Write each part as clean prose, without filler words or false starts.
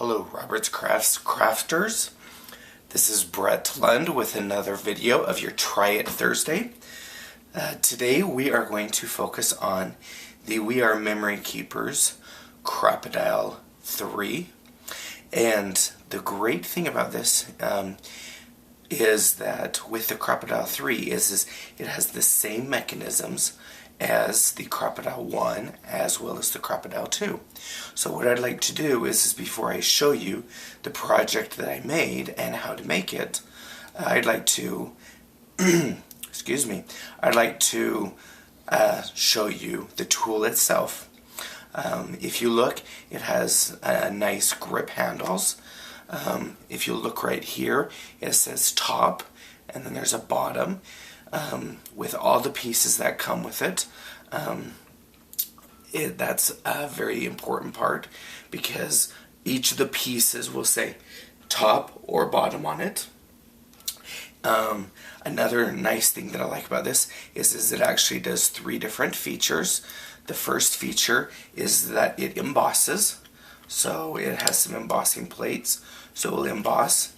Hello Robert's Crafts Crafters. This is Brett Lund with another video of your Try It Thursday. Today we are going to focus on the We Are Memory Keepers Crop-A-Dile III. And the great thing about this is that with the Crop-A-Dile III is it has the same mechanisms as the Crop-A-Dile I as well as the Crop-A-Dile II. So what I'd like to do is before I show you the project that I made and how to make it, I'd like to excuse me, I'd like to show you the tool itself. If you look, it has nice grip handles. If you look right here, it says top and then there's a bottom. With all the pieces that come with it. That's a very important part because each of the pieces will say top or bottom on it. Another nice thing that I like about this is it actually does 3 different features. The first feature is that it embosses, so it has some embossing plates, so it will emboss.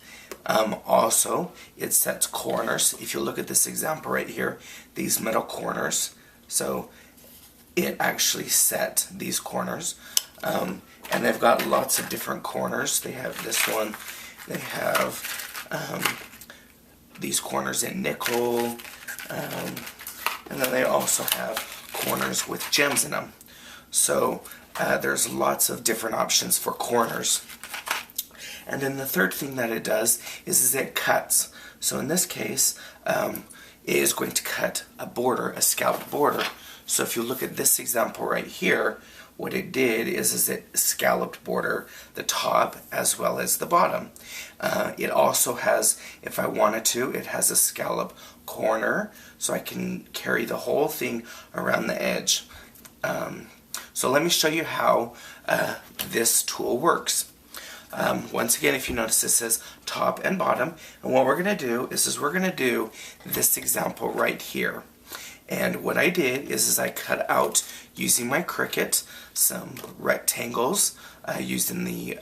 Also, it sets corners. If you look at this example right here, these metal corners, so it actually set these corners. And they've got lots of different corners. They have this one, they have these corners in nickel, and then they also have corners with gems in them. So there's lots of different options for corners. And then the third thing that it does is it cuts. So in this case, it is going to cut a border, a scalloped border. So if you look at this example right here, what it did is it scalloped border the top as well as the bottom. It also has, if I wanted to, it has a scallop corner, so I can carry the whole thing around the edge. So let me show you how this tool works. Once again, if you notice, it says top and bottom, and what we're going to do is we're going to do this example right here. And what I did is I cut out, using my Cricut, some rectangles used in the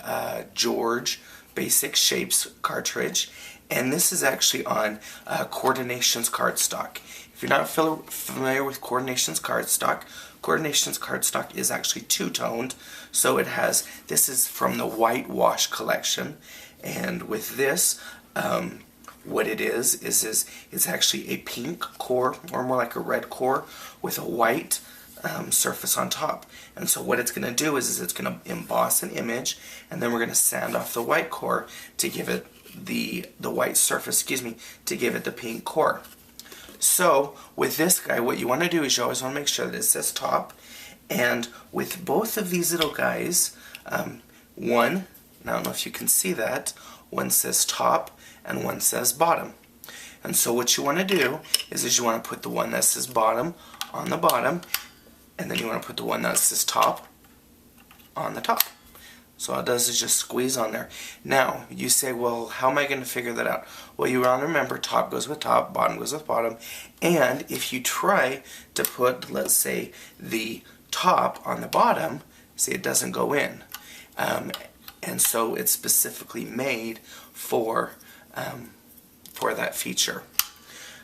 George Basic Shapes cartridge, and this is actually on Coordinations cardstock. If you're not familiar with Coordinations cardstock, Coordinations cardstock is actually two-toned, so it has, this is from the Whitewash collection, and with this, what it is it's actually a pink core, or more like a red core, with a white surface on top. And so what it's going to do is it's going to emboss an image, and then we're going to sand off the white core to give it the white surface, to give it the pink core. So with this guy, what you want to do is you always want to make sure that it says top. And with both of these little guys, one, I don't know if you can see that, one says top and one says bottom. And so what you want to do is you want to put the one that says bottom on the bottom, and then you want to put the one that says top on the top. So all it does is just squeeze on there. Now, you say, well, how am I going to figure that out? Well, you want to remember top goes with top, bottom goes with bottom, and if you try to put, let's say, the top on the bottom, see, it doesn't go in. And so it's specifically made for that feature.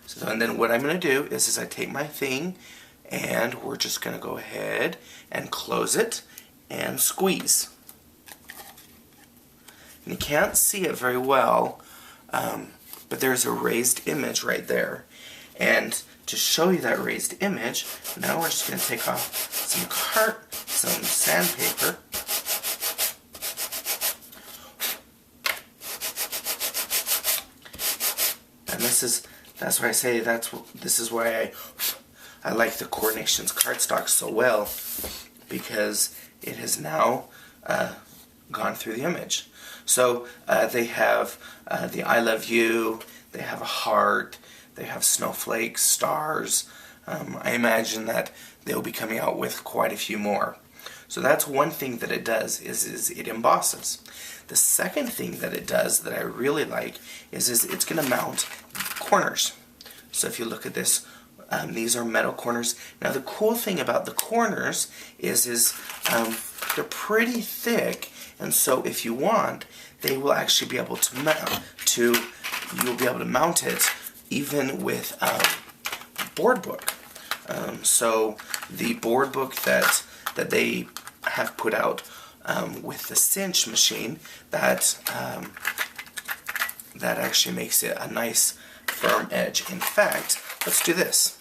So, and then what I'm going to do is I take my thing, and we're just going to go ahead and close it and squeeze. And you can't see it very well, but there's a raised image right there. And to show you that raised image, now we're just going to take off some sandpaper. And that's why I say this is why I like the Coordinations cardstock so well, because it has now gone through the image. So they have the I love you, they have a heart, they have snowflakes, stars. I imagine that they'll be coming out with quite a few more. So that's one thing that it does, is it embosses. The second thing that it does that I really like is it's going to mount corners. So if you look at this These are metal corners. Now the cool thing about the corners is they're pretty thick, and so if you want, they will actually be able to mount you'll be able to mount it even with board book. So the board book that they have put out with the cinch machine, that actually makes it a nice firm edge. In fact, let's do this.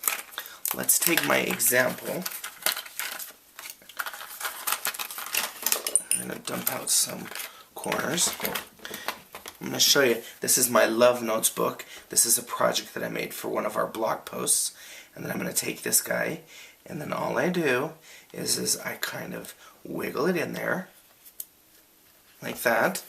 Let's take my example. I'm going to dump out some corners. I'm going to show you, this is my Love Notes book. This is a project that I made for one of our blog posts. And then I'm going to take this guy, and then all I do is I kind of wiggle it in there, like that.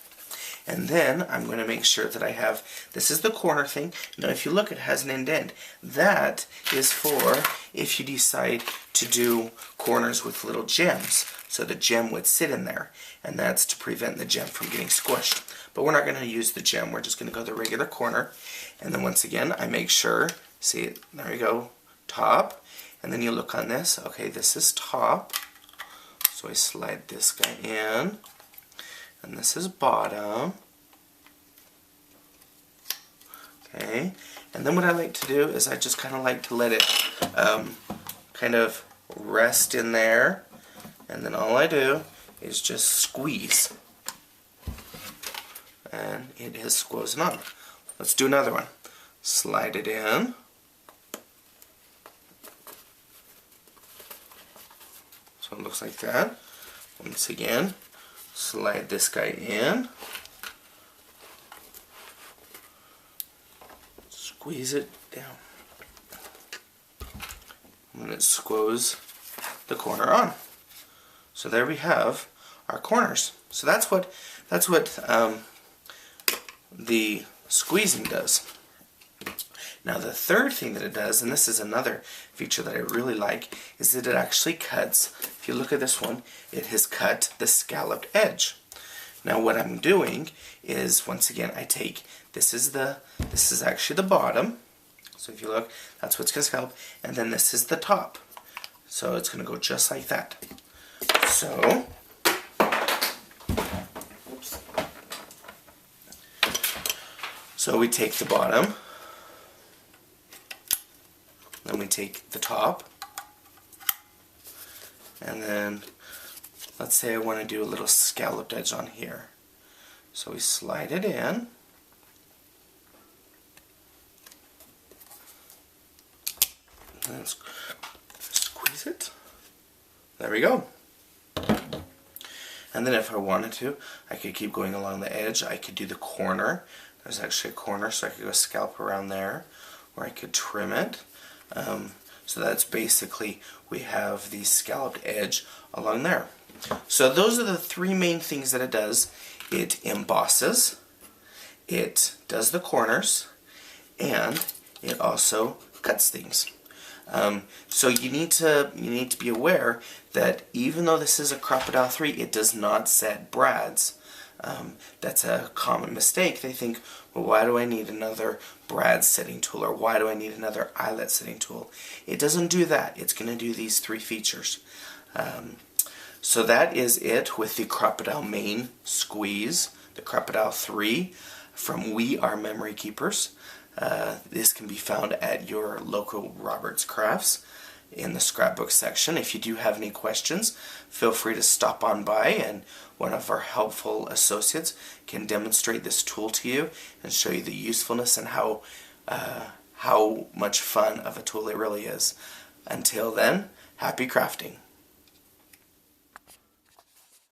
And then I'm going to make sure that I have, this is the corner thing. Now if you look, it has an indent. That is for if you decide to do corners with little gems. So the gem would sit in there, and that's to prevent the gem from getting squished. But we're not going to use the gem, we're just going to go the regular corner. And then once again, I make sure, see, there we go, top. And then you look on this, okay, this is top. So I slide this guy in. And this is bottom. Okay, and then what I like to do is I just kind of like to let it kind of rest in there, and then all I do is just squeeze, and it is squozen on. Let's do another one. Slide it in. So it looks like that. Once again, slide this guy in, squeeze it down, and it squoze the corner on. So there we have our corners. So that's what the squeezing does. Now the third thing that it does, and this is another feature that I really like, is that it actually cuts. If you look at this one, it has cut the scalloped edge. Now what I'm doing is, once again, I take, this is actually the bottom. So if you look, that's what's going to scallop, and then this is the top. So it's going to go just like that. So, oops. So we take the bottom, then we take the top, and then let's say I want to do a little scalloped edge on here. So we slide it in, and squeeze it. There we go. And then if I wanted to, I could keep going along the edge. I could do the corner. There's actually a corner, so I could go scallop around there, or I could trim it. So that's basically, we have the scalloped edge along there. So those are the three main things that it does. It embosses, it does the corners, and it also cuts things. So you need to be aware that even though this is a Crop-A-Dile III, it does not set brads. That's a common mistake. They think, well, why do I need another brad setting tool, or why do I need another eyelet setting tool? It doesn't do that. It's going to do these three features. So that is it with the Crop-A-Dile main squeeze, the Crop-A-Dile III from We Are Memory Keepers. This can be found at your local Roberts Crafts in the scrapbook section. If you do have any questions, feel free to stop on by, and one of our helpful associates can demonstrate this tool to you and show you the usefulness and how much fun of a tool it really is. Until then, happy crafting.